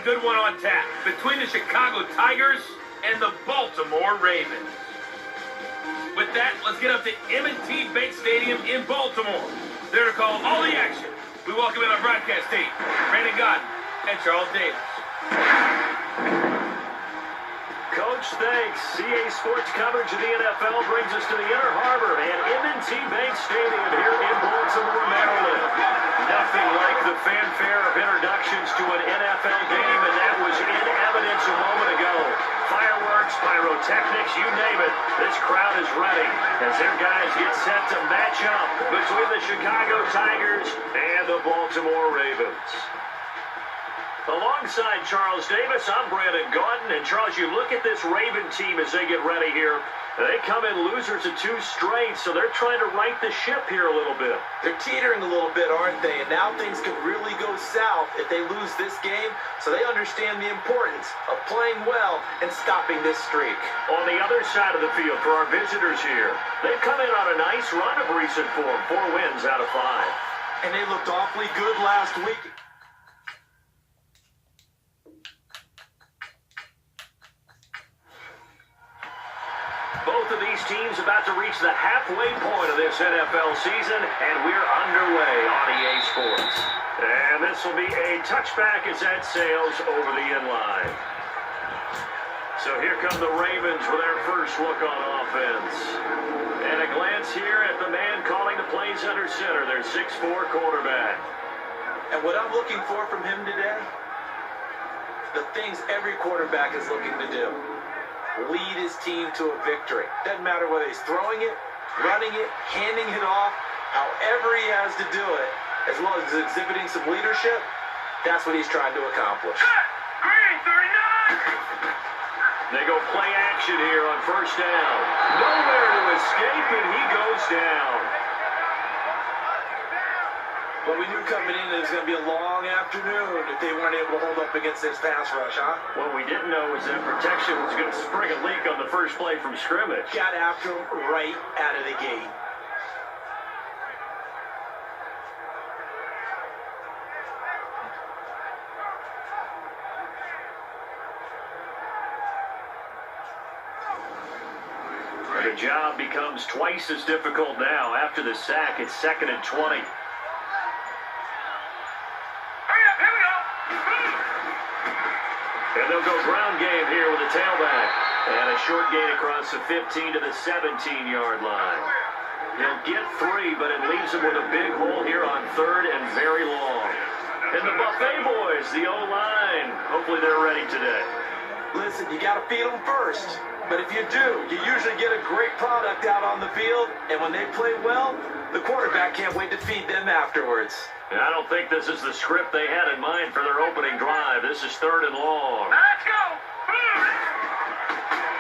good one on tap between the Chicago Tigers and the Baltimore Ravens. With that, let's get up to M&T Bank Stadium in Baltimore. There to call all the action. We welcome in our broadcast team, Brandon Godden and Charles Davis. Coach, thanks. CA Sports coverage of the NFL brings us to the Inner Harbor and M&T Bank Stadium here in Baltimore, Maryland. Nothing like the fanfare of introductions to an NFL game, and that was in evidence a moment ago. Fireworks, pyrotechnics, you name it. This crowd is ready as their guys get set to match up between the Chicago Tigers and the Baltimore Ravens. Alongside Charles Davis, I'm Brandon Godden. And Charles, you look at this Raven team as they get ready here. They come in losers of 2 straight, so they're trying to right the ship here a little bit. They're teetering a little bit, aren't they? And now things could really go south if they lose this game. So they understand the importance of playing well and stopping this streak. On the other side of the field for our visitors here, they've come in on a nice run of recent form, 4 wins out of 5. And they looked awfully good last week. Both of these teams about to reach the halfway point of this NFL season, and we're underway on EA Sports. And this will be a touchback as that sails over the inline. So here come the Ravens with their first look on offense. And a glance here at the man calling the plays under center, their 6'4" quarterback. And what I'm looking for from him today, the things every quarterback is looking to do. Lead his team to a victory. Doesn't matter whether he's throwing it, running it, handing it off, however he has to do it, as long as he's exhibiting some leadership, that's what he's trying to accomplish. Green 39! They go play action here on first down. Nowhere to escape, and he goes down. But we knew coming in it was going to be a long afternoon if they weren't able to hold up against this pass rush, huh? What we didn't know was that protection was going to spring a leak on the first play from scrimmage. Got after him right out of the gate. The job becomes twice as difficult now. After the sack, it's 2nd and 20. And they'll go ground game here with a tailback. And a short gain across the 15 to the 17-yard line. He'll get 3, but it leaves him with a big hole here on 3rd and very long. And the Buffet boys, the O-line, hopefully they're ready today. Listen, you got to feed them first. But if you do, you usually get a great product out on the field. And when they play well, the quarterback can't wait to feed them afterwards. And I don't think this is the script they had in mind for their opening drive. This is 3rd and long. Let's go!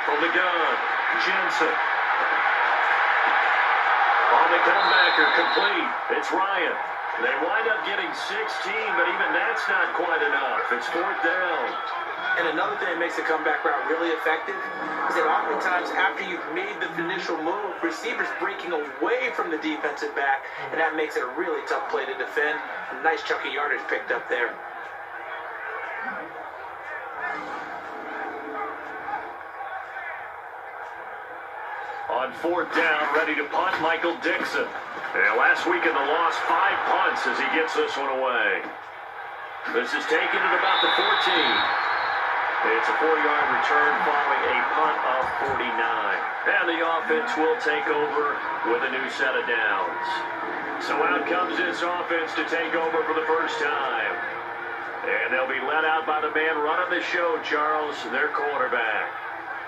From the gun, Jensen. On the comebacker, complete. It's Ryan. They wind up getting 16, but even that's not quite enough. It's 4th down. And another thing that makes the comeback route really effective is that oftentimes after you've made the initial move, receivers breaking away from the defensive back, and that makes it a really tough play to defend. A nice chunk of yardage picked up there. On 4th down, ready to punt, Michael Dixon. And last week in the loss, 5 punts as he gets this one away. This is taken at about the 14. It's a 4-yard return following a punt of 49. And the offense will take over with a new set of downs. So out comes this offense to take over for the first time. And they'll be led out by the man running the show, Charles, their quarterback.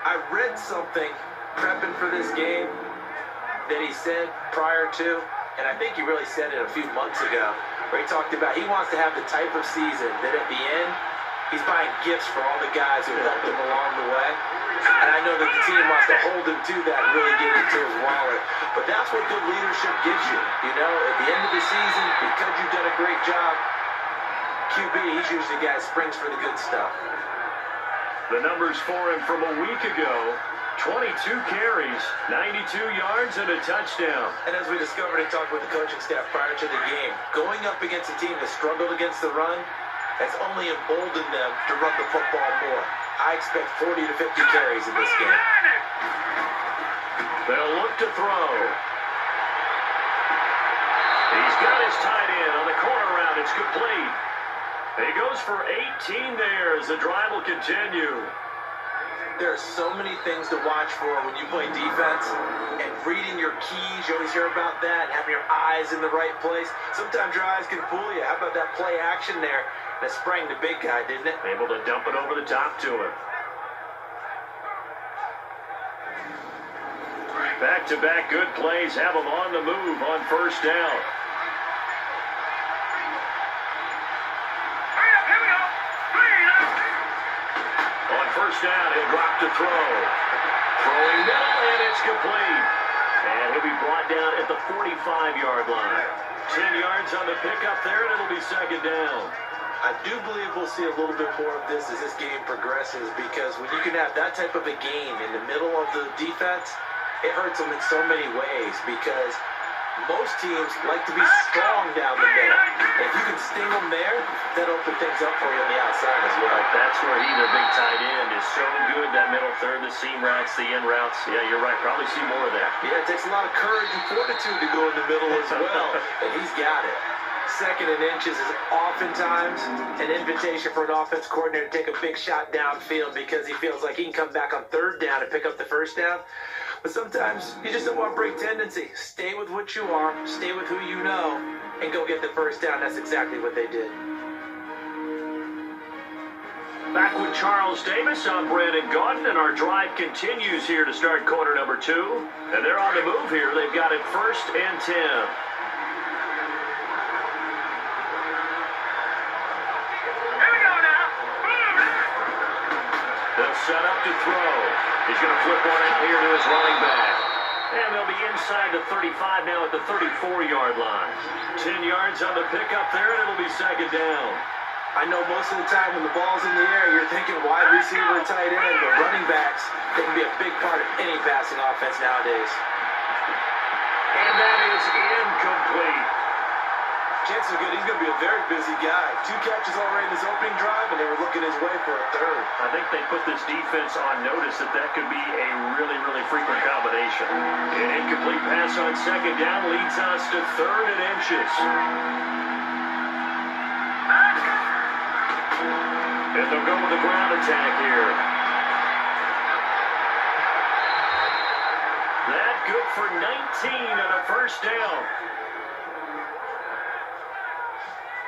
I read something prepping for this game that he said prior to, and I think he really said it a few months ago, where he talked about he wants to have the type of season that at the end, he's buying gifts for all the guys who helped him along the way. And I know that the team wants to hold him to that and really get into his wallet. But that's what good leadership gives you. You know, at the end of the season, because you've done a great job, QB, he's usually the guy that springs for the good stuff. The numbers for him from a week ago, 22 carries, 92 yards, and a touchdown. And as we discovered and talked with the coaching staff prior to the game, going up against a team that struggled against the run, has only emboldened them to run the football more. I expect 40 to 50 carries in this game. They'll look to throw. He's got his tight end on the corner route. It's complete. He goes for 18 there as the drive will continue. There are so many things to watch for when you play defense, and reading your keys, you always hear about that, and having your eyes in the right place. Sometimes your eyes can fool you. How about that play action there that sprang the big guy, didn't it? Able to dump it over the top to him. Back-to-back good plays have him on the move on first down. First down, he'll drop to throw. Throwing middle, and it's complete. And he'll be brought down at the 45-yard line. 10 yards on the pickup there, and it'll be second down. I do believe we'll see a little bit more of this as this game progresses, because when you can have that type of a game in the middle of the defense, it hurts them in so many ways, because most teams like to be strong down the middle. And if you can sting them there, that'll open things up for you on the outside as well. That's where he, their big tight end, is so good. That middle third, the seam routes, the in routes. Yeah, you're right. Probably see more of that. Yeah, it takes a lot of courage and fortitude to go in the middle as well. And he's got it. Second and inches is oftentimes an invitation for an offense coordinator to take a big shot downfield because he feels like he can come back on third down and pick up the first down. But sometimes you just don't want to break tendency. Stay with what you are, stay with who you know, and go get the first down. That's exactly what they did. Back with Charles Davis, I'm Brandon Gaudin, and our drive continues here to start quarter number 2. And they're on the move here. They've got it 1st and 10. They'll set up to throw. He's going to flip one in here to his running back. And they'll be inside the 35 now at the 34-yard line. 10 yards on the pickup there, and it'll be second down. I know most of the time when the ball's in the air, you're thinking wide receiver or tight end, but running backs, they can be a big part of any passing offense nowadays. And that is incomplete. Chances are good he's going to be a very busy guy. 2 catches already in his opening drive, and they were looking his way for a third. I think they put this defense on notice that that could be a really, really frequent combination. An incomplete pass on second down leads us to 3rd and inches. And they'll go with the ground attack here. That good for 19 and a first down.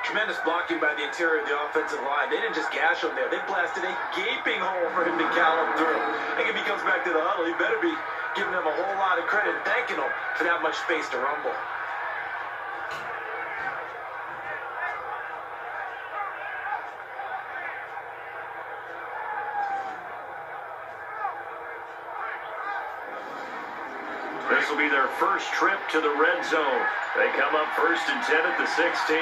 Tremendous blocking by the interior of the offensive line. They didn't just gash him there. They blasted a gaping hole for him to gallop through. I think if he comes back to the huddle, he better be giving them a whole lot of credit and thanking them for that much space to rumble. This will be their first trip to the red zone. They come up 1st and 10 at the 16.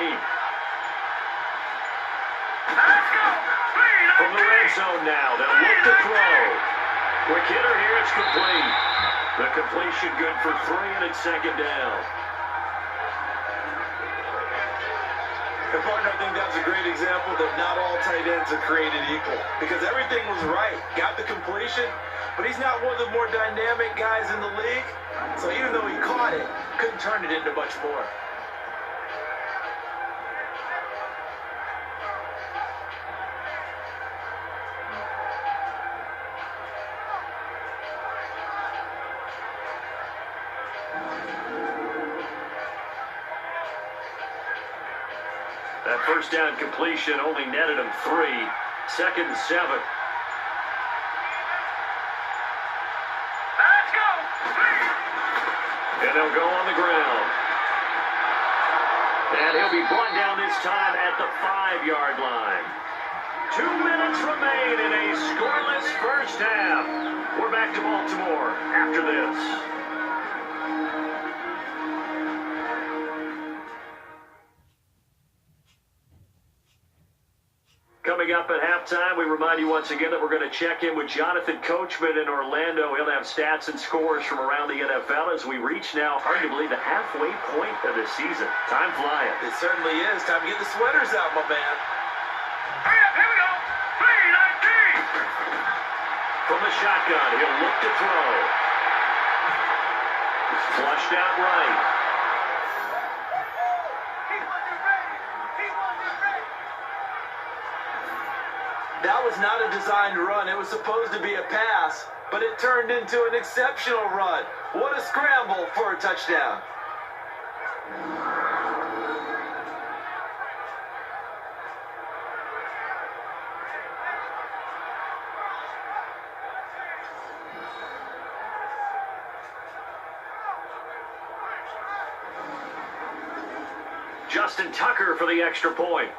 From the red zone now, they'll look to throw. Quick hitter here, it's complete. The completion good for 3, and it's second down. And partner, I think that's a great example that not all tight ends are created equal. Because everything was right. Got the completion, but he's not one of the more dynamic guys in the league. So even though he caught it, couldn't turn it into much more. That first down completion only netted him 3. 2nd and 7. Let's go! And they'll go on the ground. And he'll be brought down this time at the 5-yard line. 2 minutes remain in a scoreless first half. We're back to Baltimore after this. Coming up at halftime, we remind you once again that we're going to check in with Jonathan Coachman in Orlando. He'll have stats and scores from around the NFL as we reach now, hard to believe, the halfway point of the season. Time flying. It certainly is. Time to get the sweaters out, my man. the shotgun. He'll look to throw. Flushed out right. That was not a designed run. It was supposed to be a pass, but it turned into an exceptional run. What a scramble for a touchdown. Justin Tucker for the extra point.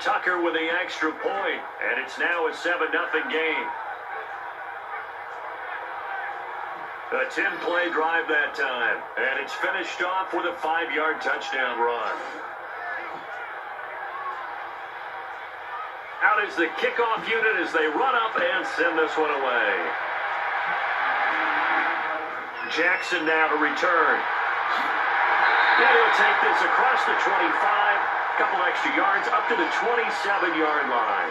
Tucker with the extra point, and it's now a 7-0 game. A 10-play drive that time, and it's finished off with a 5-yard touchdown run. Out is the kickoff unit as they run up and send this one away. Jackson now to return. And he'll take this across the 25. Couple extra yards up to the 27-yard line.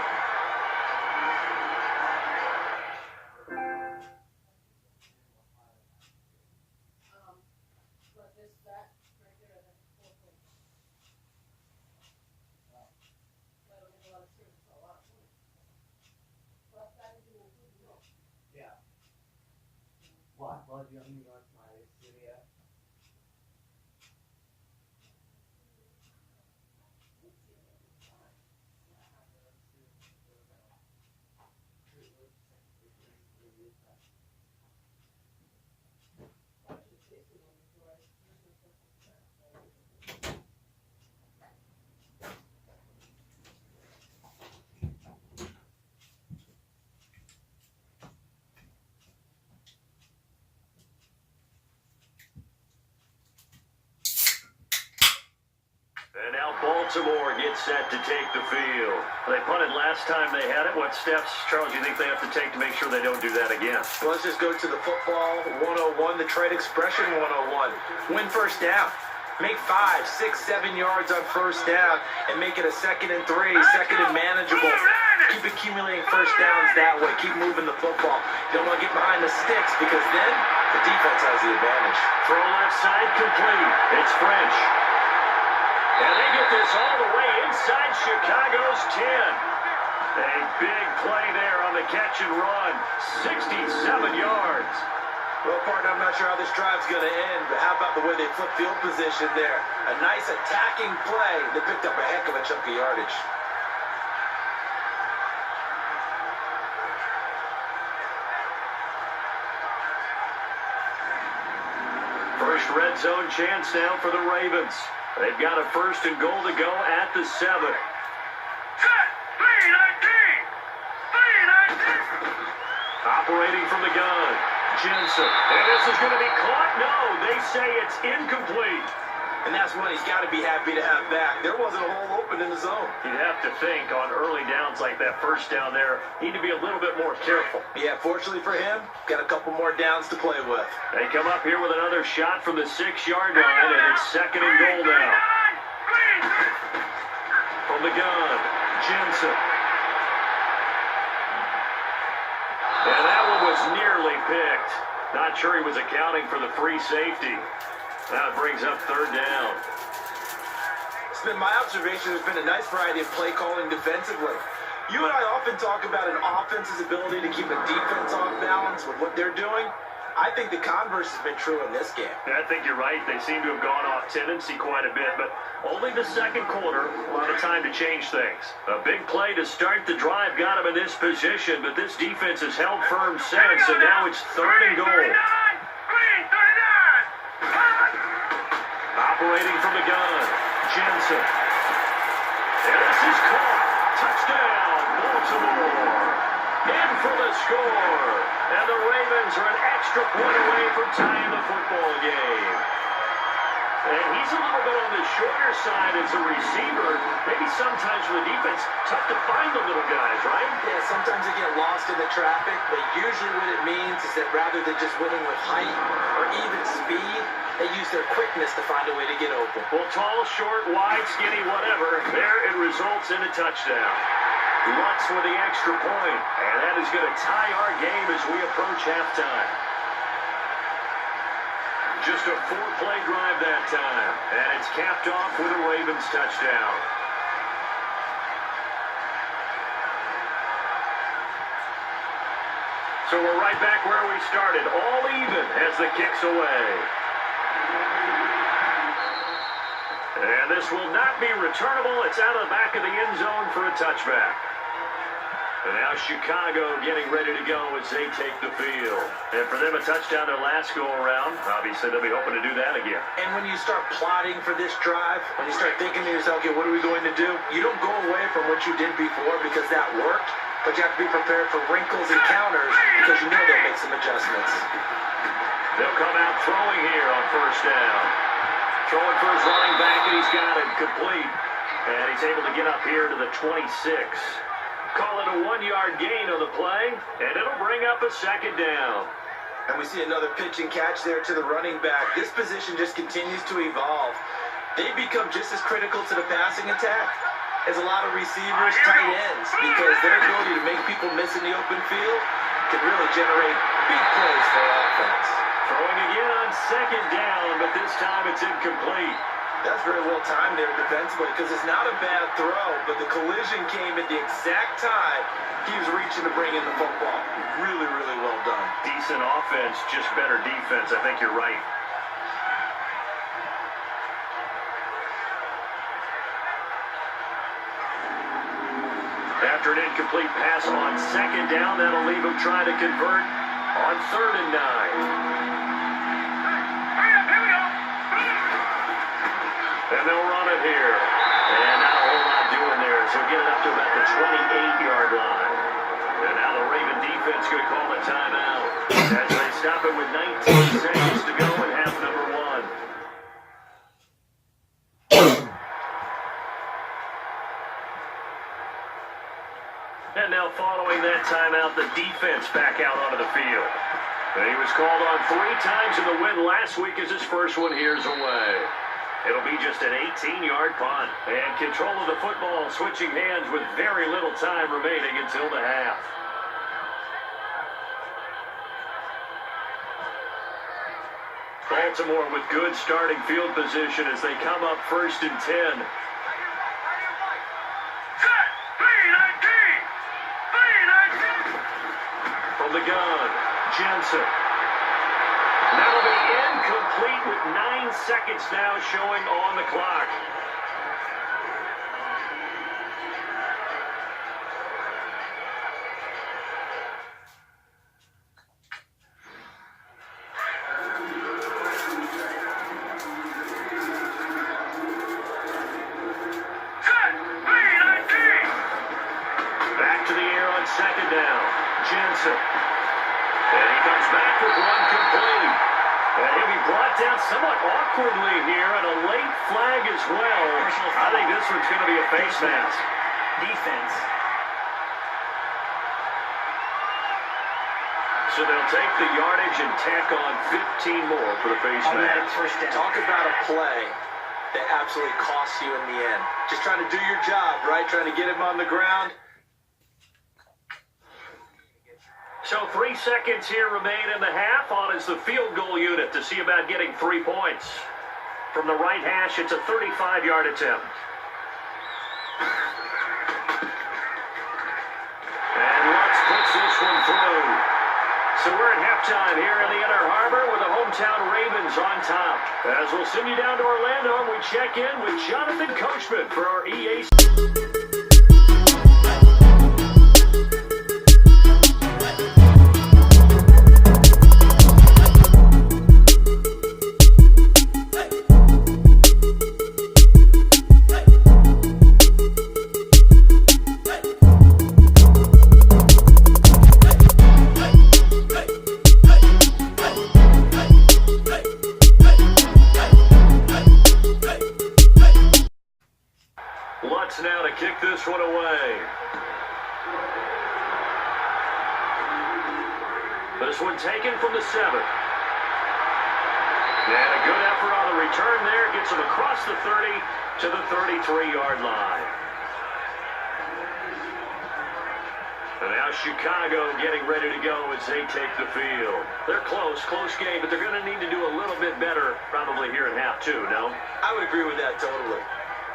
And now Baltimore gets set to take the field. They punted last time they had it. What steps, Charles, do you think they have to take to make sure they don't do that again? Well, let's just go to the football 101, the trade expression 101. Win first down. Make 5, 6, 7 yards on first down and make it a 2nd and 3, 2nd and manageable. Keep accumulating first downs that way. Keep moving the football. You don't want to get behind the sticks because then the defense has the advantage. Throw left side complete. It's French. And they get this all the way inside Chicago's 10. A big play there on the catch and run. 67 yards. Well, partner, I'm not sure how this drive's going to end, but how about the way they flip field position there? A nice attacking play. They picked up a heck of a chunk of yardage. First red zone chance now for the Ravens. They've got a 1st and goal to go at the 7. Set, 3-19. Operating from the gun. Jensen. And this is going to be caught? No, they say it's incomplete. And that's one he's got to be happy to have back. There wasn't a hole open in the zone. You'd have to think on early downs like that first down there, need to be a little bit more careful. Yeah, fortunately for him, got a couple more downs to play with. They come up here with another shot from the 6-yard line, and it's 2nd and goal now. From the gun, Jensen. And that one was nearly picked. Not sure he was accounting for the free safety. Now it brings up 3rd down. It's been my observation there's been a nice variety of play calling defensively. You and I often talk about an offense's ability to keep a defense off balance with what they're doing. I think the converse has been true in this game. I think you're right. They seem to have gone off tendency quite a bit, but only the 2nd quarter, a lot of time to change things. A big play to start the drive got him in this position, but this defense has held firm since, and now it's 3rd and goal. Operating from the gun, Jensen. And this is caught. Touchdown, Baltimore. In for the score. And the Ravens are an extra point away from tying the football game. And he's a little bit on the shorter side as a receiver. Maybe sometimes for the defense, tough to find the little guys, right? Yeah, sometimes they get lost in the traffic, but usually what it means is that rather than just winning with height or even speed, they use their quickness to find a way to get open. Well, tall, short, wide, skinny, whatever, there it results in a touchdown. Lutz with the extra point, and that is going to tie our game as we approach halftime. Just a 4-play drive that time, and it's capped off with a Ravens touchdown. So we're right back where we started, all even as the kick's away. And this will not be returnable. It's out of the back of the end zone for a touchback. And now Chicago getting ready to go as they take the field. And for them, a touchdown their last go-around. Obviously, they'll be hoping to do that again. And when you start plotting for this drive, when you start thinking to yourself, okay, what are we going to do? You don't go away from what you did before because that worked, but you have to be prepared for wrinkles and counters because you know they'll make some adjustments. They'll come out throwing here on first down. Throwing for his running back, and he's got it complete. And he's able to get up here to the 26. Call it a 1-yard gain on the play, and it'll bring up a second down. And we see another pitch and catch there to the running back. This position just continues to evolve. They become just as critical to the passing attack as a lot of receivers, tight ends, because their ability to make people miss in the open field can really generate big plays for offense. Throwing again on second down, but this time it's incomplete. That's very well timed there defensively because it's not a bad throw, but the collision came at the exact time he was reaching to bring in the football. Really, really well done. Decent offense, just better defense. I think you're right. After an incomplete pass on second down, that'll leave him trying to convert on 3rd and 9. And they'll run it here. And not a whole lot doing there. So get it up to about the 28-yard line. And now the Raven defense going to call a timeout as they stop it with 19 seconds to go in half number 1. And now following that timeout, the defense back out onto the field. And he was called on 3 times in the win last week as his first one here's away. It'll be just an 18-yard punt. And control of the football switching hands with very little time remaining until the half. Baltimore with good starting field position as they come up 1st and 10. From the gun, Jensen. That'll be incomplete with 9 seconds now showing on the clock. Back to the air on second down. Jensen. And he comes back with one complete. And he'll be brought down somewhat awkwardly here, and a late flag as well. I think this one's going to be a face mask. Defense. So they'll take the yardage and tack on 15 more for the face mask. Talk about a play that absolutely costs you in the end. Just trying to do your job, right? Trying to get him on the ground. So 3 seconds here remain in the half. On is the field goal unit to see about getting 3 points. From the right hash, it's a 35-yard attempt. And Lutz puts this one through. So we're at halftime here in the Inner Harbor with the hometown Ravens on top. As we'll send you down to Orlando, and we check in with Jonathan Coachman for our EA. This one taken from the 7. And a good effort on the return there. Gets him across the 30 to the 33-yard line. And now Chicago getting ready to go as they take the field. They're close game, but they're going to need to do a little bit better probably here in half 2, no? I would agree with that totally.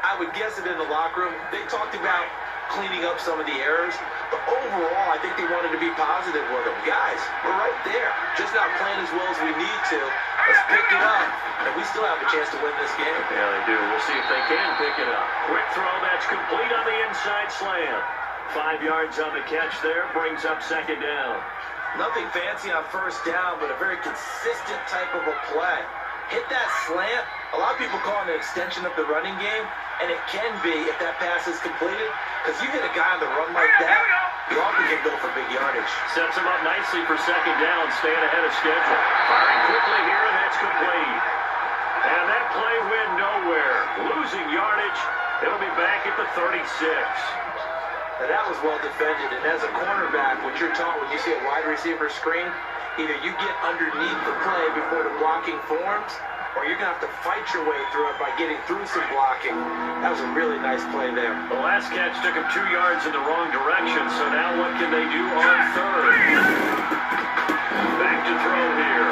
I would guess it in the locker room. They talked about cleaning up some of the errors, but overall, I think they wanted to be positive with them. Guys, we're right there. Just not playing as well as we need to. Let's pick it up, and we still have a chance to win this game. Yeah, they do. We'll see if they can pick it up. Quick throw, that's complete on the inside slant. 5 yards on the catch there, brings up 2nd down. Nothing fancy on 1st down, but a very consistent type of a play. Hit that slant. A lot of people call it an extension of the running game, and it can be if that pass is completed, because you hit a guy on the run like that, you often can go for big yardage. Sets him up nicely for 2nd down, staying ahead of schedule. Firing quickly here, and that's complete. And that play went nowhere. Losing yardage. It'll be back at the 36. Now that was well defended, and as a cornerback, what you're taught when you see a wide receiver screen, either you get underneath the play before the blocking forms, or you're going to have to fight your way through it by getting through some blocking. That was a really nice play there. The last catch took him 2 yards in the wrong direction, so now what can they do on 3rd? Back to throw here.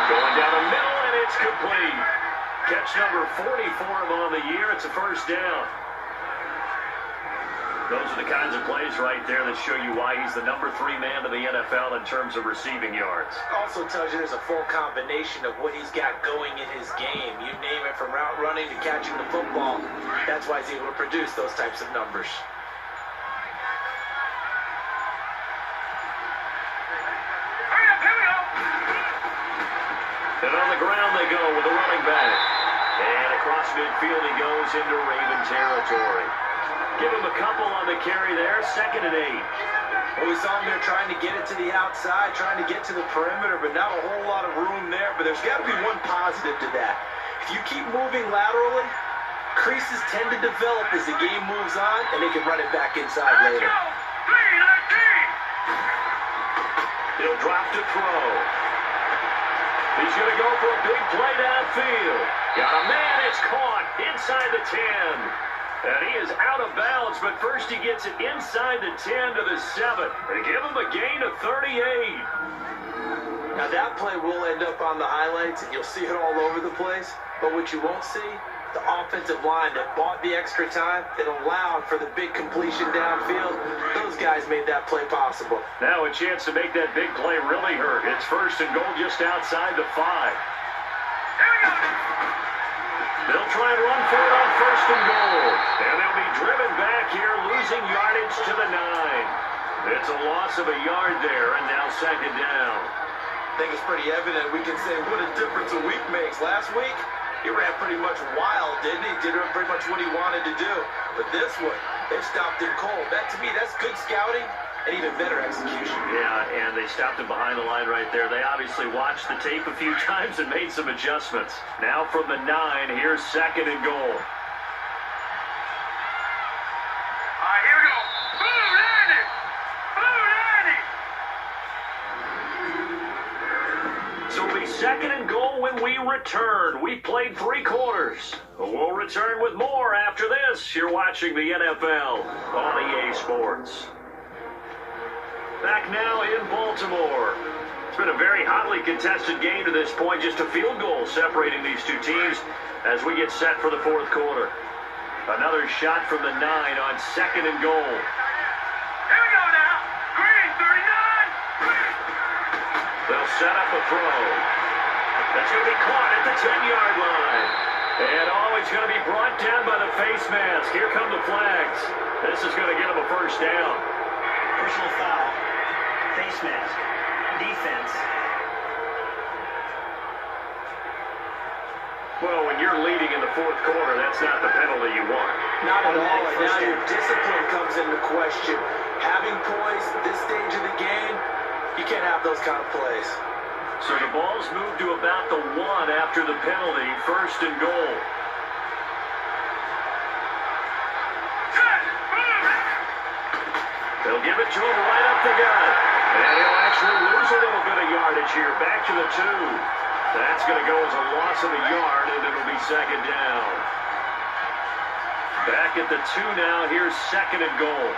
Going down the middle, and it's complete. Catch number 40 for him on the year. It's a 1st down. Those are the kinds of plays right there that show you why he's the number 3 man in the NFL in terms of receiving yards. Also tells you there's a full combination of what he's got going in his game. You name it, from route running to catching the football. That's why he's able to produce those types of numbers. And on the ground they go with the running back. And across midfield he goes into Raven territory. Give him a couple on the carry there, 2nd and 8. Well, we saw him there trying to get it to the outside, trying to get to the perimeter, but not a whole lot of room there. But there's got to be one positive to that. If you keep moving laterally, creases tend to develop as the game moves on, and they can run it back inside later. He'll drop to throw. He's going to go for a big play downfield. Got a man, it's caught inside the 10. And he is out of bounds, but first he gets it inside the 10 to the 7. They give him a gain of 38. Now that play will end up on the highlights, and you'll see it all over the place. But what you won't see, the offensive line that bought the extra time, that allowed for the big completion downfield. Those guys made that play possible. Now a chance to make that big play really hurt. It's 1st and goal just outside the 5. They'll try and run for it on 1st and goal. And they'll be driven back here, losing yardage to the 9. It's a loss of a yard there, and now 2nd down. I think it's pretty evident. We can say what a difference a week makes. Last week, he ran pretty much wild, didn't he? Did pretty much what he wanted to do. But this one, they stopped him cold. That, to me, that's good scouting and even better execution. Yeah, and they stopped him behind the line right there. They obviously watched the tape a few times and made some adjustments. Now from the 9, here's 2nd and goal. Here we go. So it'll be 2nd and goal when we return. We played 3 quarters. We'll return with more after this. You're watching the NFL on EA Sports. Back now in Baltimore. It's been a very hotly contested game to this point. Just a field goal separating these two teams as we get set for the 4th quarter. Another shot from the 9 on 2nd and goal. Here we go now. Green, 39. They'll set up a throw. That's going to be caught at the 10-yard line. And always going to be brought down by the face mask. Here come the flags. This is going to get them a 1st down. Personal foul. Face mask. Defense. Well, when you're leading in the 4th quarter, that's not the penalty you want. Not at all. And now your discipline comes into question. Having poise at this stage of the game, you can't have those kind of plays. So the ball's moved to about the 1 after the penalty. 1st and goal. They'll give it to him right up the gut. And he'll actually lose a little bit of yardage here. Back to the 2. That's going to go as a loss of a yard, and it'll be second down. Back at the 2 now. Here's second and goal.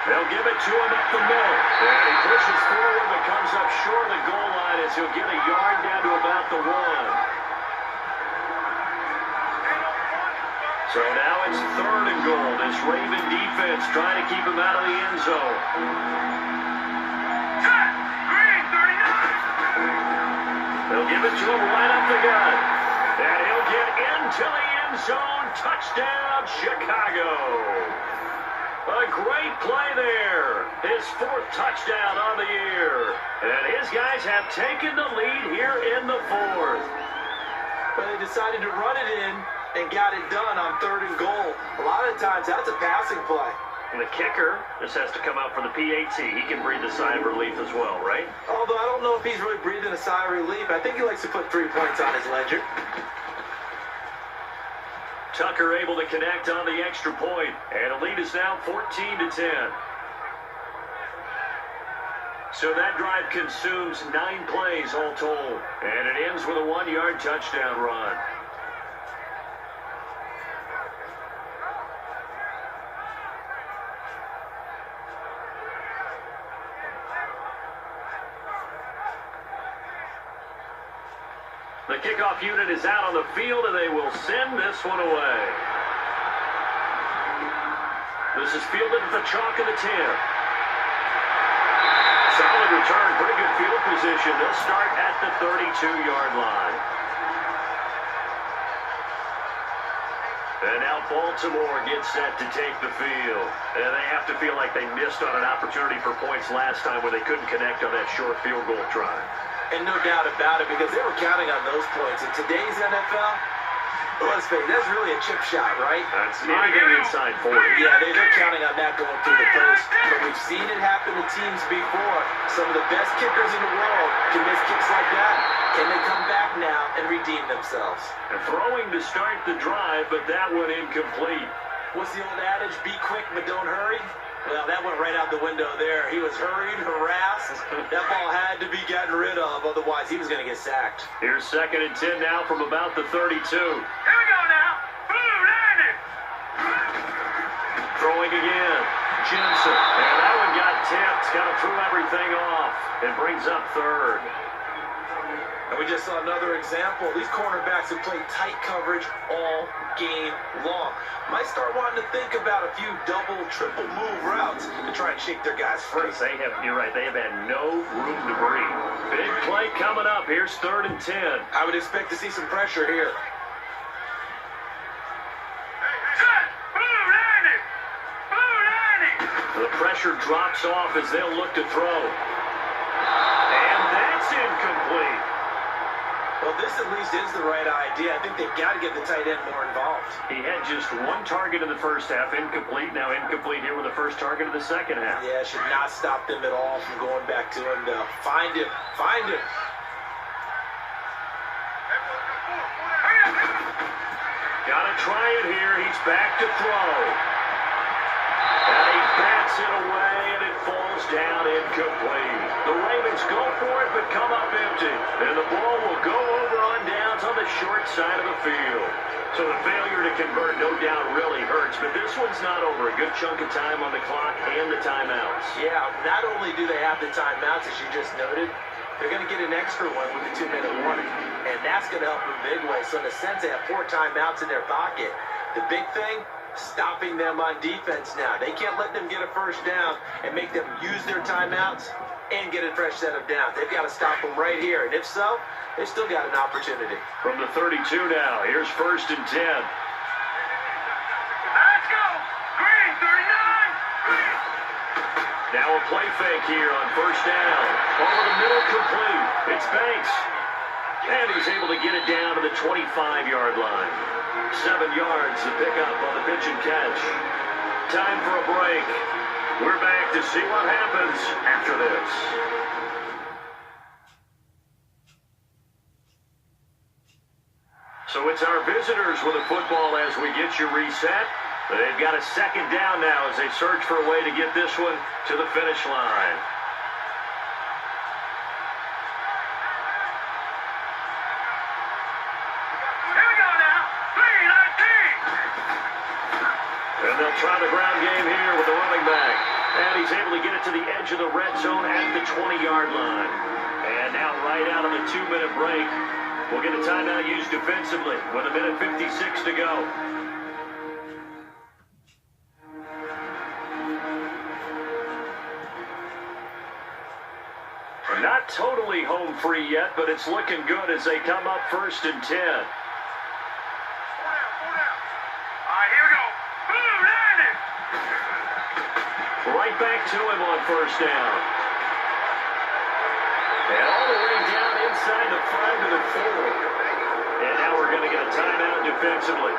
They'll give it to him up the middle. And he pushes forward but comes up short of the goal line as he'll get a yard down to about the 1. So now it's third and goal. This Raven defense trying to keep him out of the end zone. They'll give it to him right up the gut. And he'll get into the end zone. Touchdown, Chicago. A great play there. His 4th touchdown on the year. And his guys have taken the lead here in the 4th. But they decided to run it in and got it done on third and goal. A lot of times that's a passing play. And the kicker just has to come out for the PAT. He can breathe a sigh of relief as well, right? Although I don't know if he's really breathing a sigh of relief. I think he likes to put 3 points on his ledger. Tucker able to connect on the extra point, and the lead is now 14-10. So that drive consumes 9 plays all told, and it ends with a 1-yard touchdown run. The kickoff unit is out on the field, and they will send this one away. This is fielded at the chalk of the 10. Solid return, pretty good field position. They'll start at the 32-yard line. And now Baltimore gets set to take the field. And they have to feel like they missed on an opportunity for points last time when they couldn't connect on that short field goal try. And no doubt about it, because they were counting on those points. In today's NFL, let's face it, that's really a chip shot, right? That's anything inside 40. Yeah, they're counting on that going through the post. But we've seen it happen to teams before. Some of the best kickers in the world can miss kicks like that. Can they come back now and redeem themselves? And throwing to start the drive, but that one incomplete. What's the old adage? Be quick, but don't hurry. Well, that went right out the window there. He was hurried, harassed. That ball had to be gotten rid of, otherwise he was going to get sacked. Here's second and 10 now from about the 32. Here we go now. Throwing again. Jensen. And that one got tipped. Kind of threw everything off. It brings up third. And we just saw another example. These cornerbacks have played tight coverage all game long. Might start wanting to think about a few double, triple move routes to try and shake their guys free. You're right, they have had no room to breathe. Big play coming up. Here's third and 10. I would expect to see some pressure here. The pressure drops off as they'll look to throw. And that's incomplete. Well, this at least is the right idea. I think they've got to get the tight end more involved. He had just 1 target in the first half, incomplete. Now incomplete here with the first target of the second half. Yeah, should not stop them at all from going back to him to find him. Find him. Gotta try it here. He's back to throw. And he bats it away, and it falls down incomplete. The Ravens go for it, but come up empty. And the ball will go over on downs on the short side of the field. So the failure to convert, no doubt, really hurts. But this one's not over. A good chunk of time on the clock and the timeouts. Yeah, not only do they have the timeouts, as you just noted, they're going to get an extra one with the 2-minute warning. And that's going to help in a big way. So in a sense, they have 4 timeouts in their pocket. The big thing, stopping them on defense now. They can't let them get a first down and make them use their timeouts and get a fresh set of downs. They've got to stop them right here. And if so, they've still got an opportunity. From the 32 now, here's first and 10. Let's go. Green, 39. Now a play fake here on first down. Ball in the middle complete. It's Banks. And he's able to get it down to the 25-yard line. 7 yards to pick up on the pitch and catch. Time for a break. We're back to see what happens after this. So it's our visitors with the football as we get you reset. They've got a second down now as they search for a way to get this one to the finish line. Here we go now. 3-19. And they'll try the ground game here with the running back. And he's able to get it to the edge of the red zone at the 20-yard line. And now right out of the 2-minute break, we'll get a timeout used defensively with 1:56 to go. Not totally home free yet, but it's looking good as they come up 1st and 10. 4 down. All right, here we go. Boom, 90. Right back to him on 1st down. And all the way down inside the 5 to the 4. And now we're going to get a timeout defensively.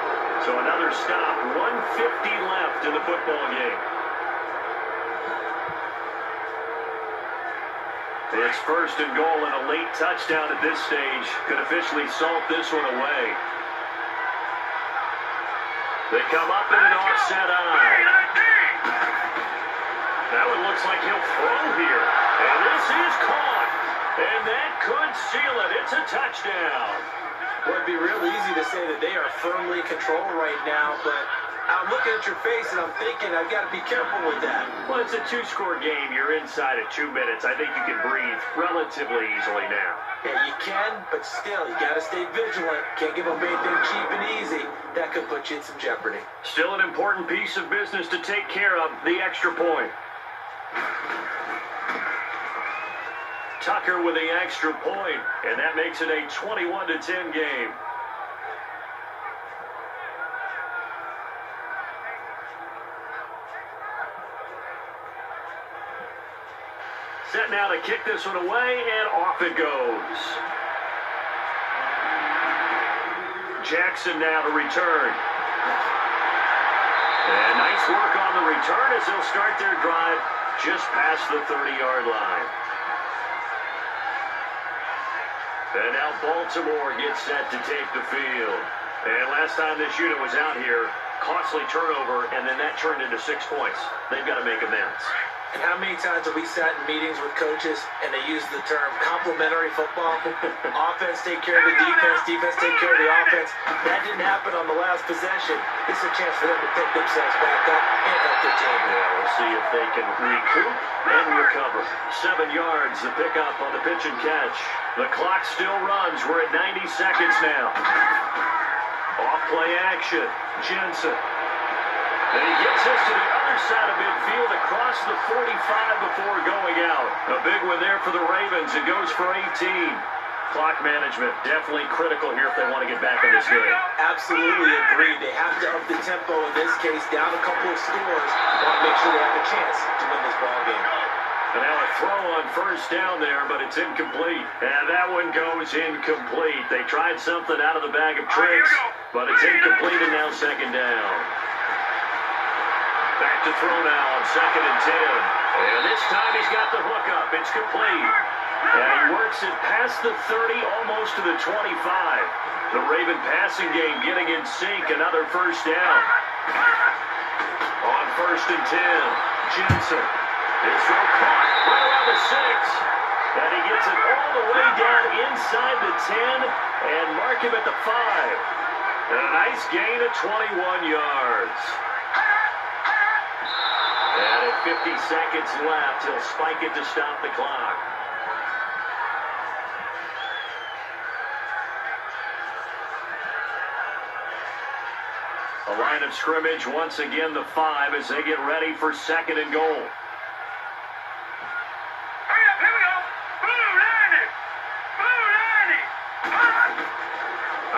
So another stop, 1:50 left in the football game. It's 1st and goal, and a late touchdown at this stage could officially salt this one away. They come up in an offset eye. That one looks like he'll throw here. And this is caught. And that could seal it. It's a touchdown. Well, it'd be real easy to say that they are firmly controlled right now, but I'm looking at your face and I'm thinking I've got to be careful with that. Well, it's a 2-score game. You're inside at 2 minutes. I think you can breathe relatively easily now. Yeah, you can, but still, you got to stay vigilant. Can't give up anything cheap and easy. That could put you in some jeopardy. Still an important piece of business to take care of, the extra point. Tucker with the extra point, and that makes it a 21-10 game. Set now to kick this one away, and off it goes. Jackson now to return. And nice work on the return as they'll start their drive just past the 30-yard line. And now Baltimore gets set to take the field. And last time this unit was out here, costly turnover, and then that turned into 6 points. They've got to make amends. And how many times have we sat in meetings with coaches and they use the term complementary football? Offense take care of the defense, defense take care of the offense. That didn't happen on the last possession. This is a chance for them to pick themselves back up and help their team. Yeah, we'll see if they can recoup and recover. 7 yards, the pickup on the pitch and catch. The clock still runs. We're at 90 seconds now. Off play action. Jensen. And he gets this to the other side of midfield across the 45 before going out. A big one there for the Ravens. It goes for 18. Clock management definitely critical here if they want to get back in this game. Absolutely agreed. They have to up the tempo in this case, down a couple of scores. Want to make sure they have a chance to win this ball game. And now a throw on 1st down there, but it's incomplete. And that one goes incomplete. They tried something out of the bag of tricks, but it's incomplete and now 2nd down. Back to throw now on 2nd and 10. And this time he's got the hookup. It's complete. And he works it past the 30, almost to the 25. The Raven passing game getting in sync. Another 1st down. On 1st and 10. Jensen. His throw caught right around the 6. And he gets it all the way down inside the 10 and mark him at the 5. And a nice gain of 21 yards. And at 50 seconds left, he'll spike it to stop the clock. A line of scrimmage, once again the 5 as they get ready for 2nd and goal. Hurry up, here we go. Boom, 90.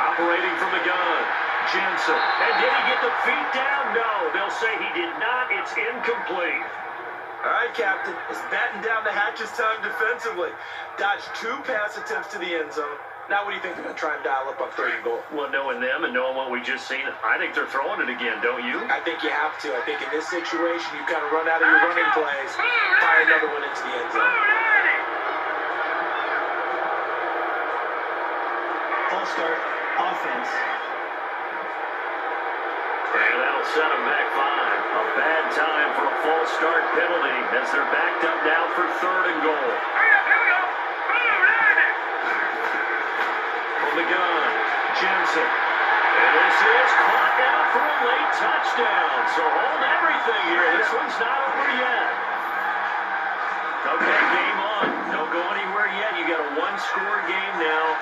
Operating from the gun. Jensen. And did he get the feet down? No. They'll say he did not. It's incomplete. All right, Captain. It's batten down the hatches time defensively. Dodged 2 pass attempts to the end zone. Now what do you think they're going to try and dial up on 3rd and goal? Well, knowing them and knowing what we just seen, I think they're throwing it again, don't you? I think you have to. I think in this situation, you kind of run out of your running plays, fire another one into the end zone. False start. Offense. And that'll set them back 5. A bad time for a false start penalty as they're backed up now for 3rd and goal. From the gun, Jensen. And this is caught down for a late touchdown. So hold everything here. This one's not over yet. Okay, game on. Don't go anywhere yet. You got a 1-score game now.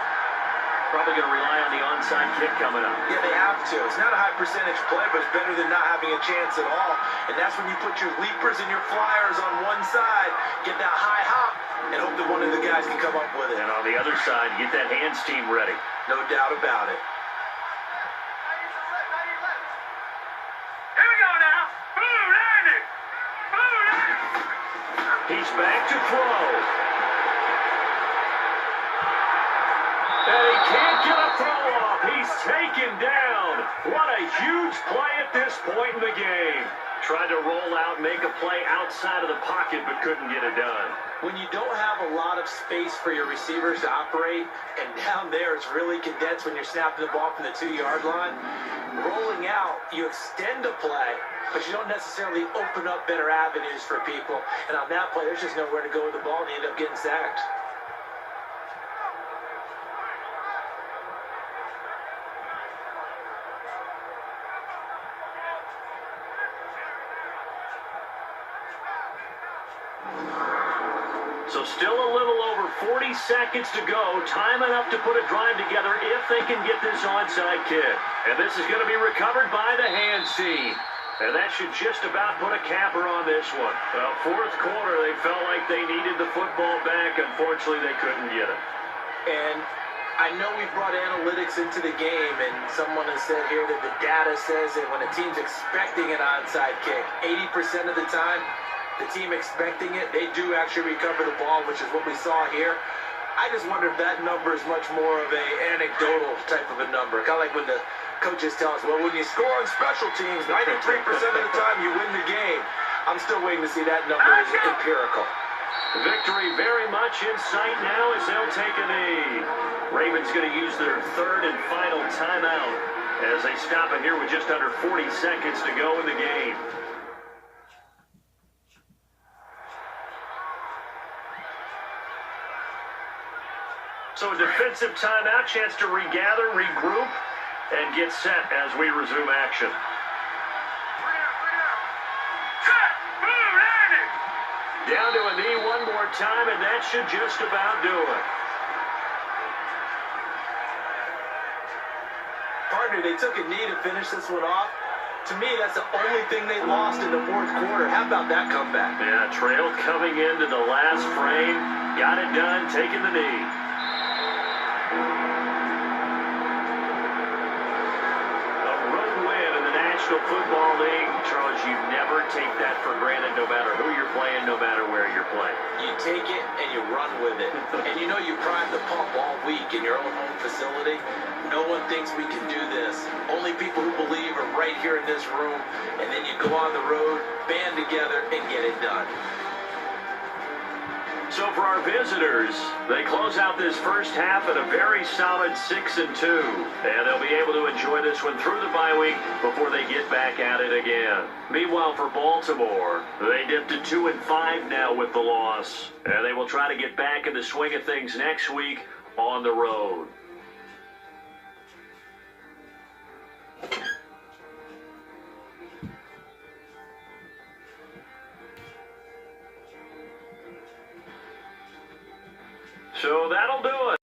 Probably going to rely on the onside kick coming up. Yeah, they have to. It's not a high percentage play, but it's better than not having a chance at all. And that's when you put your leapers and your flyers on one side, get that high hop, and hope that one of the guys can come up with it. And on the other side, get that hands team ready. No doubt about it. Here we go now. Boom, landing. Boom, landing. He's back to throw. And he can't get a throw off. He's taken down. What a huge play at this point in the game. Tried to roll out, make a play outside of the pocket, but couldn't get it done. When you don't have a lot of space for your receivers to operate, and down there it's really condensed when you're snapping the ball from the 2-yard line, rolling out, you extend a play, but you don't necessarily open up better avenues for people. And on that play, there's just nowhere to go with the ball, and you end up getting sacked. So still a little over 40 seconds to go. Time enough to put a drive together if they can get this onside kick. And this is going to be recovered by the hands team. And that should just about put a capper on this one. Well, 4th quarter, they felt like they needed the football back. Unfortunately, they couldn't get it. And I know we brought analytics into the game, and someone has said here that the data says that when a team's expecting an onside kick, 80% of the time, the team expecting it, they do actually recover the ball, which is what we saw here. I just wonder if that number is much more of a anecdotal type of a number. Kind of like when the coaches tell us, well, when you score on special teams, 93% of the time you win the game. I'm still waiting to see that number is empirical. Victory very much in sight now as they'll take a knee. Ravens going to use their 3rd and final timeout as they stop it here with just under 40 seconds to go in the game. So a defensive timeout, chance to regather, regroup, and get set as we resume action. Down to a knee one more time, and that should just about do it. Partner, they took a knee to finish this one off. To me, that's the only thing they lost in the 4th quarter. How about that comeback? Yeah, trail coming into the last frame. Got it done, taking the knee. National Football League, Charles, you never take that for granted no matter who you're playing, no matter where you're playing. You take it and you run with it. And you know you prime the pump all week in your own home facility. No one thinks we can do this. Only people who believe are right here in this room. And then you go on the road, band together, and get it done. So for our visitors, they close out this first half at a very solid 6-2. And they'll be able to enjoy this one through the bye week before they get back at it again. Meanwhile, for Baltimore, they dipped to 2-5 now with the loss. And they will try to get back in the swing of things next week on the road. So that'll do it.